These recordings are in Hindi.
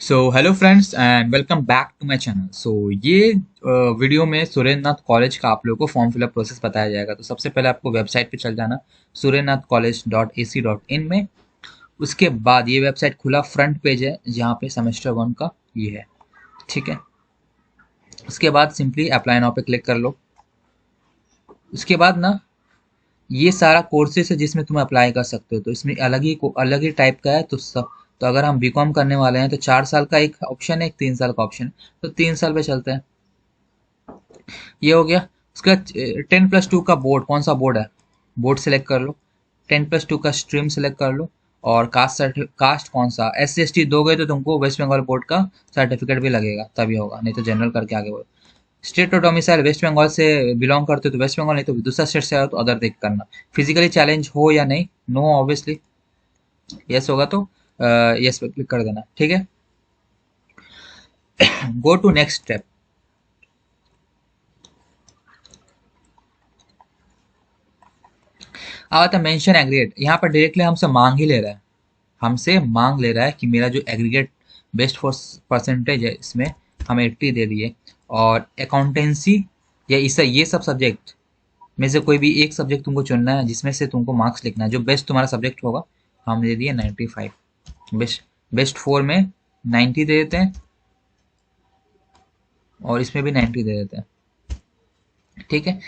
So hello friends and welcome back to my channel. ये वीडियो में सुरेंद्रनाथ कॉलेज का आप लोगों को फॉर्म फिलअप प्रोसेस बताया जाएगा। तो सबसे पहले आपको वेबसाइट पे चल जाना surendranathcollege.ac.in में। उसके बाद ये वेबसाइट खुला, फ्रंट पेज है जहाँ पे सेमेस्टर वन का ये है। ठीक है, उसके बाद सिंपली अप्लाई नाउ पे क्लिक कर लो। उसके बाद ना ये सारा कोर्सेस है जिसमें तुम अप्लाई कर सकते हो। तो इसमें अलग ही टाइप का है। तो अगर हम बीकॉम करने वाले हैं तो 4 साल का एक ऑप्शन है, एक 3 साल का ऑप्शन है। तो 3 साल पे चलते हैं। ये हो गया। उसका 10+2 का बोर्ड, कौन सा बोर्ड है बोर्ड सेलेक्ट कर लो। 10+2 का स्ट्रीम सेलेक्ट कर लो। और कास्ट कौन सा, SC ST दोगे तो तुमको वेस्ट बंगाल बोर्ड का सर्टिफिकेट भी लगेगा, तभी होगा, नहीं तो जनरल करके आगे बढ़ो। स्टेट और डोमिसाइल वेस्ट बंगाल से बिलोंग करते हो तो वेस्ट बंगाल, नहीं तो दूसरा स्टेट से आए हो तो अदर देख करना। फिजिकली चैलेंज हो या नहीं, नो ऑब्वियसली। यस होगा तो यस पे क्लिक कर देना। ठीक है, गो टू नेक्स्ट स्टेप। अब आता मेंशन एग्रीगेट। यहाँ पर डायरेक्टली हमसे मांग ही ले रहा है, हमसे मांग ले रहा है कि मेरा जो एग्रीगेट बेस्ट फॉर परसेंटेज है इसमें हमें 80 दे दिए। और अकाउंटेंसी या इस ये सब सब्जेक्ट में से कोई भी एक सब्जेक्ट तुमको चुनना है जिसमें से तुमको मार्क्स लिखना है, जो बेस्ट तुम्हारा सब्जेक्ट होगा। हम दे दिए 95। बेस्ट बेस्ट 4 में 90 दे देते हैं और इसमें भी 90 दे देते हैं। ठीक है,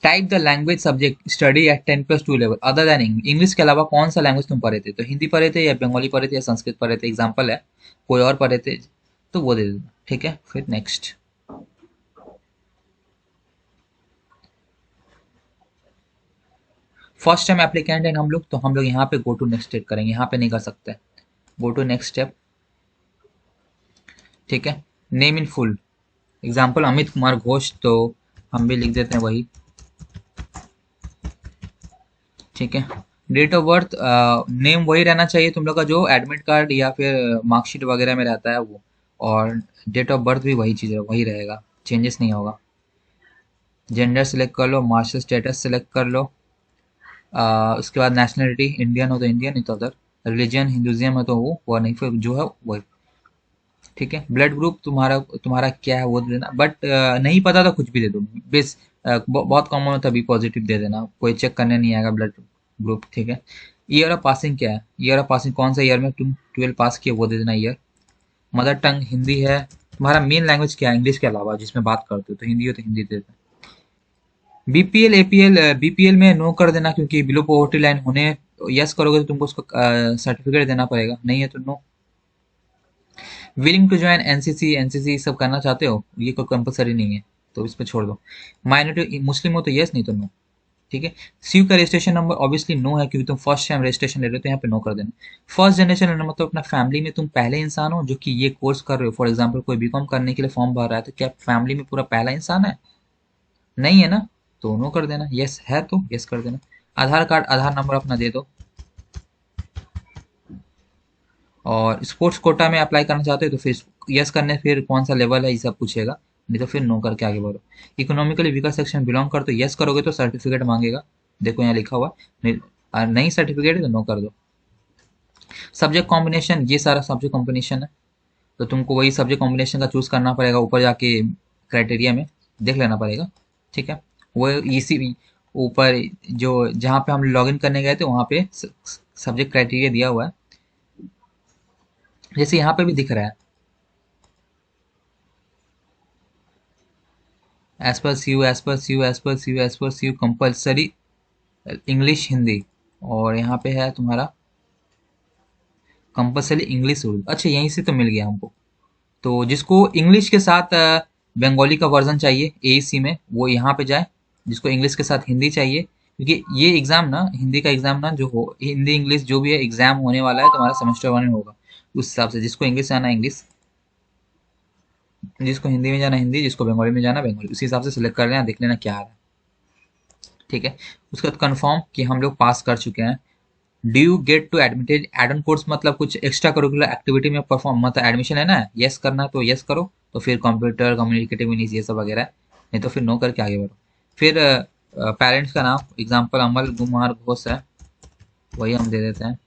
type the language subject study eight 10+2 level other than English. English के अलावा कौन सा लैंग्वेज तुम पढ़े थे, तो हिंदी पढ़े थे या बंगाली पढ़े थे या संस्कृत पढ़े थे, एग्जाम्पल है। कोई और पढ़े थे तो वो दे देना। ठीक है, फिर नेक्स्ट। फर्स्ट टाइम एप्लीकेंट है हम लोग, तो हम लोग यहाँ पे गो टू नेक्स्ट स्टेप करेंगे, यहाँ पे नहीं कर सकते। Go to next step. ठीक है, name in full, example Amit Kumar Ghosh, तो हम भी लिख देते हैं वही। ठीक है, डेट ऑफ बर्थ नेम वही रहना चाहिए तुम लोग का जो एडमिट कार्ड या फिर मार्कशीट वगैरह में रहता है वो। और डेट ऑफ बर्थ भी वही चीज़ है, वही रहेगा, चेंजेस नहीं होगा। जेंडर सेलेक्ट कर लो, मार्शल स्टेटस सेलेक्ट कर लो। उसके बाद नेशनलिटी, इंडियन हो तो इंडियन, नहीं तो अदर। रिलीजन हिंदुज़म है तो वो नहीं, फिर जो है वही। ठीक है, ब्लड ग्रुप तुम्हारा तुम्हारा क्या है वो दे देना, बट नहीं पता तो कुछ भी दे दो। बेस बहुत कॉमन होता है, बी पॉजिटिव दे देना, कोई चेक करने नहीं आएगा ब्लड ग्रुप। ठीक है, ईयर ऑफ पासिंग क्या है, ईयर ऑफ पासिंग कौन सा ईयर में तुम 12 पास किए वो दे देना ईयर। मदर टंग हिंदी है, तुम्हारा मेन लैंग्वेज क्या है इंग्लिश के अलावा जिसमें बात करते हो, तो हिंदी हो तो हिंदी दे देना। बीपीएल एपीएल, बीपीएल में नो कर देना क्योंकि बिलो पॉवर्टी लाइन होने। यस करोगे तो तुमको उसको सर्टिफिकेट देना पड़ेगा, नहीं है तो no. Willing to join NCC, NCC सब करना चाहते हो, ये कोई कंपलसरी नहीं है तो इस पर छोड़ दो। माइनॉरिटी मुस्लिम हो तो यस, नहीं तो नो। ठीक है, सीयू का रजिस्ट्रेशन नंबर ऑब्वियसली नो है क्योंकि तुम फर्स्ट टाइम रजिस्ट्रेशन ले रहे हो, तो यहाँ पे नो कर देना। फर्स्ट जनरेशन लेना मतलब अपना फैमिली में तुम पहले इंसान हो जो कि ये कोर्स कर रहे हो। फॉर एग्जाम्पल कोई बीकॉम करने के लिए फॉर्म भर रहा है तो क्या फैमिली में पूरा पहला इंसान है, नहीं है ना, तो नो कर देना। यस है तो यस कर देना। आधार कार्ड आधार नंबर अपना दे दो। और स्पोर्ट्स कोटा में अप्लाई करना चाहते हो तो फिर यस करने, फिर कौन सा लेवल है ये सब पूछेगा, नहीं तो फिर नो करके आगे बढ़ो। इकोनॉमिकली वीकर सेक्शन बिलोंग कर तो यस करोगे तो सर्टिफिकेट मांगेगा, देखो यहाँ लिखा हुआ। नहीं, नहीं सर्टिफिकेट है तो नो कर दो। सब्जेक्ट कॉम्बिनेशन, ये सारा सब्जेक्ट कॉम्बिनेशन है तो तुमको वही सब्जेक्ट कॉम्बिनेशन का चूज करना पड़ेगा, ऊपर जाके क्राइटेरिया में देख लेना पड़ेगा। ठीक है, वो इसी ऊपर जो जहाँ पे हम लॉगिन करने गए थे वहाँ पे सब्जेक्ट क्राइटेरिया दिया हुआ है, जैसे यहाँ पे भी दिख रहा है। As per C U, as per C U, as per C U, as per C U compulsory English Hindi. और यहाँ पे है तुम्हारा कंपल्सरी इंग्लिश उर्दू। अच्छा, यहीं से तो मिल गया हमको। तो जिसको इंग्लिश के साथ बंगाली का वर्जन चाहिए एईसी में वो यहाँ पे जाए, जिसको इंग्लिश के साथ हिंदी चाहिए, क्योंकि ये एग्जाम ना, हिंदी का एग्जाम ना जो हो, हिंदी इंग्लिश जो भी है एग्जाम होने वाला है तुम्हारा सेमेस्टर वन में होगा। उस हिसाब से जिसको इंग्लिश आना इंग्लिश, जिसको हिंदी में जाना हिंदी, जिसको बंगाली में जाना बंगाली, उसी हिसाब से सिलेक्ट कर लेना, देख लेना क्या आ रहा है। ठीक है, उसके बाद कंफर्म कि हम लोग पास कर चुके हैं। Do you get to admitted add on course, मतलब कुछ एक्स्ट्रा करिकुलर एक्टिविटी में परफॉर्म, मतलब एडमिशन है ना, यस करना है तो यस करो, तो फिर कंप्यूटर कम्युनिकेटिव इंग्लिश ये सब वगैरह है, नहीं तो फिर नो करके आगे बढ़ो। फिर पेरेंट्स का नाम, एग्जाम्पल अमल कुमार घोष है, वही हम दे देते हैं।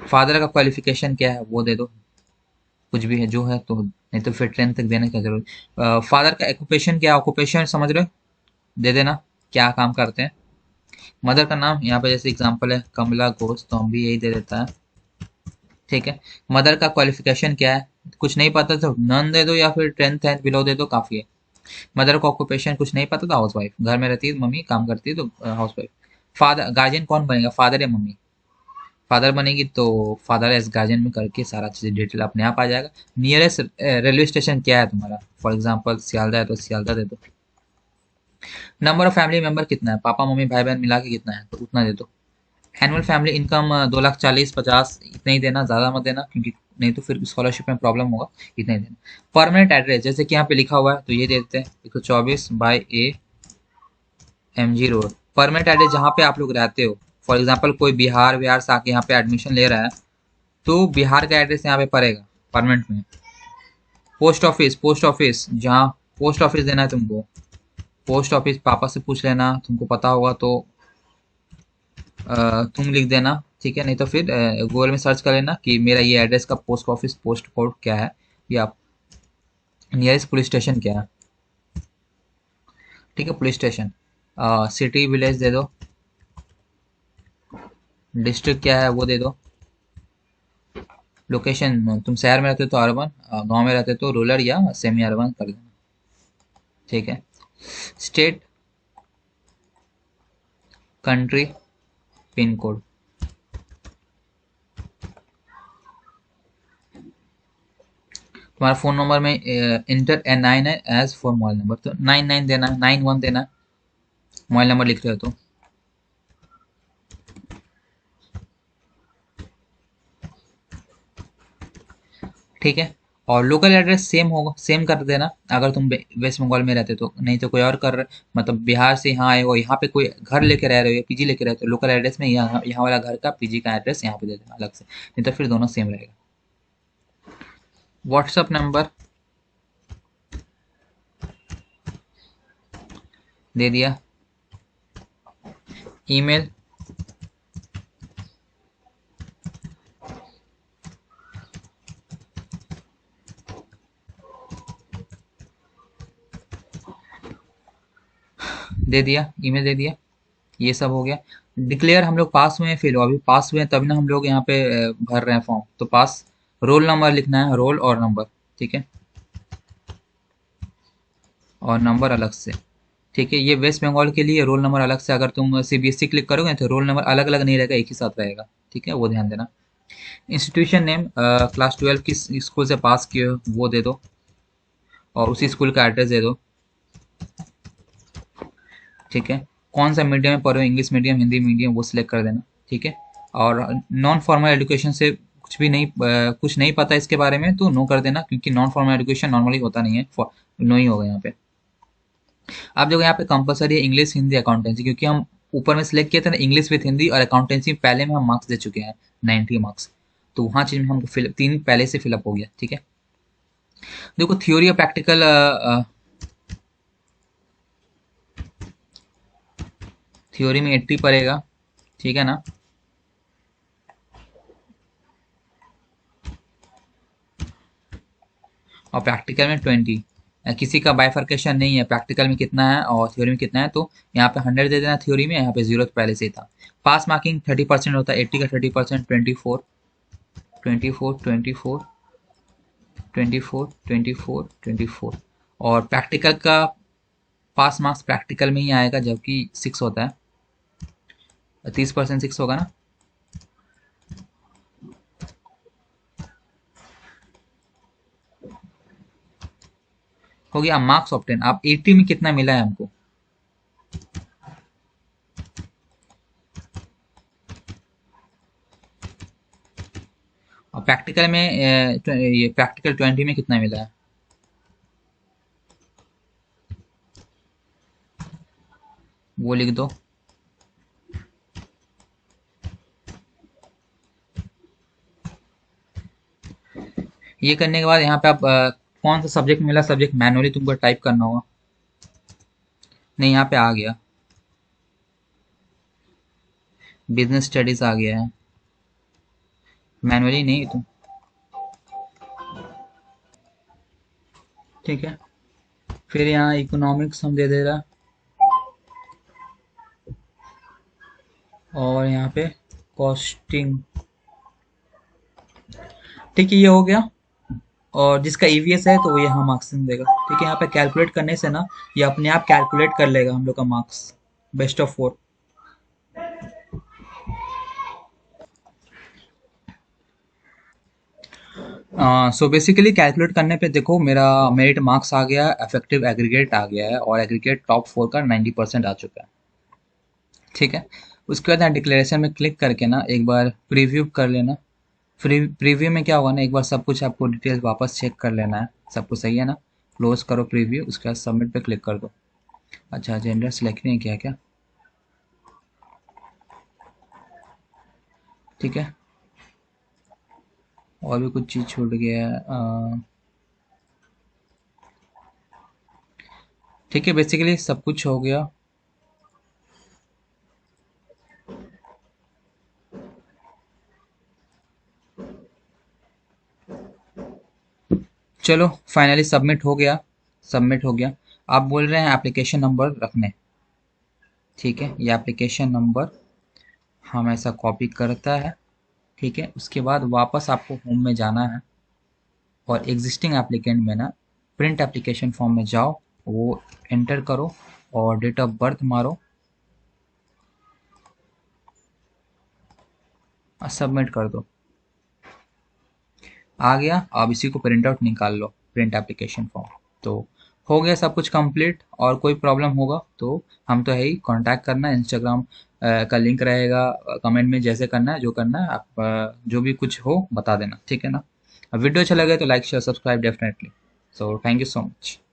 फादर का क्वालिफिकेशन क्या है वो दे दो। कुछ भी है जो है तो, नहीं तो फिर 10th तक देने की जरूरत। फादर का ऑक्यूपेशन क्या, ऑक्यूपेशन समझ रहे हो, दे देना क्या काम करते हैं। मदर का नाम यहाँ पे जैसे एग्जांपल है कमला घोष, तो हम भी यही दे देता है। ठीक है। मदर का क्वालिफिकेशन क्या है, कुछ नहीं पता तो नन दे दो, या फिर 10th बिलो दे दो, काफी है। मदर का ऑक्यूपेशन कुछ नहीं पता तो हाउस वाइफ, घर में रहती है मम्मी, काम करती है तो हाउस वाइफ। फादर गार्जियन कौन बनेगा, फादर या मम्मी। फादर बनेगी तो फादर एज गार्जियन में करके सारा चीज डिटेल अपने आप आ जाएगा। नियरेस्ट रेलवे स्टेशन क्या है तुम्हारा, फॉर एग्जांपल सियालदा है तो सियालदा दे दो। नंबर ऑफ फैमिली मेंबर कितना है, पापा मम्मी भाई बहन मिला के कितना है तो उतना दे दो। एनुअल फैमिली इनकम 2,40,50 इतना ही देना, ज़्यादा मत देना क्योंकि नहीं तो फिर स्कॉलरशिप में प्रॉब्लम होगा। इतना ही देना। परमानेंट एड्रेस जैसे कि यहाँ पे लिखा हुआ है तो ये दे देते हैं 124/A MG road. Permanent address जहाँ पे आप लोग रहते हो, फॉर एग्जाम्पल कोई बिहार बिहार से आके यहाँ पे एडमिशन ले रहा है तो बिहार का एड्रेस यहाँ पे पड़ेगा परमानेंट में। पोस्ट ऑफिस जहाँ पोस्ट ऑफिस देना है तुमको, पोस्ट ऑफिस पापा से पूछ लेना, तुमको पता होगा तो तुम लिख देना। ठीक है, नहीं तो फिर गूगल में सर्च कर लेना कि मेरा ये एड्रेस का पोस्ट ऑफिस पोस्ट कोड क्या है, या नियरेस्ट पुलिस स्टेशन क्या है। ठीक है, पुलिस स्टेशन। सिटी विलेज दे दो, डिस्ट्रिक्ट क्या है वो दे दो। लोकेशन तुम शहर में रहते हो तो अर्बन, गांव में रहते हो तो रूरल या सेमी अर्बन कर देना। ठीक है। State, country, pin code. तुम्हारा फोन नंबर में इंटर N9 है एज फॉर मोबाइल नंबर, तो 99 देना, 91 देना मोबाइल नंबर लिख रहे हो तो। ठीक है। और लोकल एड्रेस सेम होगा, सेम कर देना अगर तुम वेस्ट बंगाल में रहते तो, नहीं तो कोई और कर, मतलब बिहार से यहाँ आए हो, यहाँ पे कोई घर लेके रह रहे हो, पीजी लेके रहते हो, लोकल एड्रेस में यहाँ यहाँ वाला घर का पीजी का एड्रेस यहाँ पे दे देना अलग से, नहीं तो फिर दोनों सेम रहेगा। व्हाट्सअप नंबर दे दिया। ईमेल, दे दिया, ईमेल दे दिया। ये सब हो गया। डिक्लेयर हम लोग पास हुए हैं फेल हुआ, अभी पास हुए हैं तभी ना हम लोग यहाँ पे भर रहे हैं फॉर्म, तो पास रोल नंबर लिखना है, रोल और नंबर। ठीक है, और नंबर अलग से। ठीक है, ये वेस्ट बंगाल के लिए रोल नंबर अलग से, अगर तुम सीबीएसई क्लिक करोगे तो रोल नंबर अलग अलग नहीं रहेगा, एक ही साथ रहेगा। ठीक है, वो ध्यान देना। इंस्टीट्यूशन नेम, क्लास 12 किस स्कूल से पास किए हो वो दे दो, और उसी स्कूल का एड्रेस दे दो। ठीक है। कौन सा मीडियम में पढ़े हो, इंग्लिश मीडियम हिंदी मीडियम वो सिलेक्ट कर देना। ठीक है। और नॉन फॉर्मल एजुकेशन से कुछ भी नहीं, कुछ नहीं पता इसके बारे में तो नो कर देना, क्योंकि नॉन फॉर्मल एजुकेशन नॉर्मली होता नहीं है, नो ही होगा यहाँ पे। आप देखो यहाँ पे कंपलसरी है इंग्लिश हिंदी अकाउंटेंसी, क्योंकि हम ऊपर में सिलेक्ट किए थे ना इंग्लिश विथ हिंदी और अकाउंटेंसी, पहले में हम मार्क्स दे चुके हैं 90 मार्क्स, तो वहाँ चीज में हमको तीन पहले से फिलअप हो गया। ठीक है। देखो थ्योरी और प्रैक्टिकल, थ्योरी में 80 पड़ेगा। ठीक है ना। और प्रैक्टिकल में 20। किसी का बाइफर्केशन नहीं है, प्रैक्टिकल में कितना है और थ्योरी में कितना है, तो यहाँ पे 100 दे देना थ्योरी में, यहाँ पे 0 तो पहले से ही था। पास मार्किंग 30% होता है, 80 का 30% 24, 24, 24, 24, 24, 24। और प्रैक्टिकल का पास मार्क्स प्रैक्टिकल में ही आएगा, जबकि 6 होता है, 30% 6 होगा ना। हो गया मार्क्स ऑप्टेन। आप 80 में कितना मिला है हमको, और प्रैक्टिकल में ये प्रैक्टिकल 20 में कितना मिला है, वो लिख दो। ये करने के बाद यहाँ पे आप कौन सा सब्जेक्ट मिला, सब्जेक्ट मैनुअली तुमको टाइप करना होगा। नहीं, यहाँ पे आ गया, बिजनेस स्टडीज आ गया है। मैनुअली नहीं तुम, ठीक है। फिर यहाँ इकोनॉमिक्स हम दे दे रहा, और यहाँ पे कॉस्टिंग। ठीक है, ये हो गया। और जिसका ईवीएस है तो वो यहाँ मार्क्स देगा। ठीक है, यहाँ पे कैलकुलेट करने से ना ये अपने आप कैलकुलेट कर लेगा हम लोग का marks. Best of 4। So basically calculate करने पे देखो, मेरा मेरिट मार्क्स आ गया, इफेक्टिव एग्रीगेट आ गया है, और एग्रीगेट टॉप 4 का 90% आ चुका है। ठीक है। उसके बाद यहाँ डिक्लेरेशन में क्लिक करके ना एक बार प्रीव्यू कर लेना। प्रीव्यू में क्या होगा ना, एक बार सब कुछ आपको डिटेल्स वापस चेक कर लेना है, सब कुछ सही है ना। क्लोज करो प्रीव्यू, उसके बाद सबमिट पे क्लिक कर दो। अच्छा, जेंडर सेलेक्ट नहीं किया क्या? ठीक है। और भी कुछ चीज़ छूट गया है। ठीक है, बेसिकली सब कुछ हो गया। चलो, फाइनली सबमिट हो गया। सबमिट हो गया। आप बोल रहे हैं एप्लीकेशन नंबर रखने। ठीक है, ये एप्लीकेशन नंबर हम ऐसा कॉपी करता है। ठीक है, उसके बाद वापस आपको होम में जाना है, और एग्जिस्टिंग एप्लीकेंट में ना प्रिंट एप्लीकेशन फॉर्म में जाओ, वो एंटर करो और डेट ऑफ बर्थ मारो और सबमिट कर दो। आ गया। अब इसी को प्रिंट आउट निकाल लो, प्रिंट एप्लीकेशन फॉर्म। तो हो गया सब कुछ कंप्लीट। और कोई प्रॉब्लम होगा तो हम तो है ही, कांटेक्ट करना। इंस्टाग्राम का लिंक रहेगा कमेंट में, जैसे करना है जो करना है आप, जो भी कुछ हो बता देना। ठीक है ना। वीडियो अच्छा लगे तो like share subscribe definitely. So thank you so much.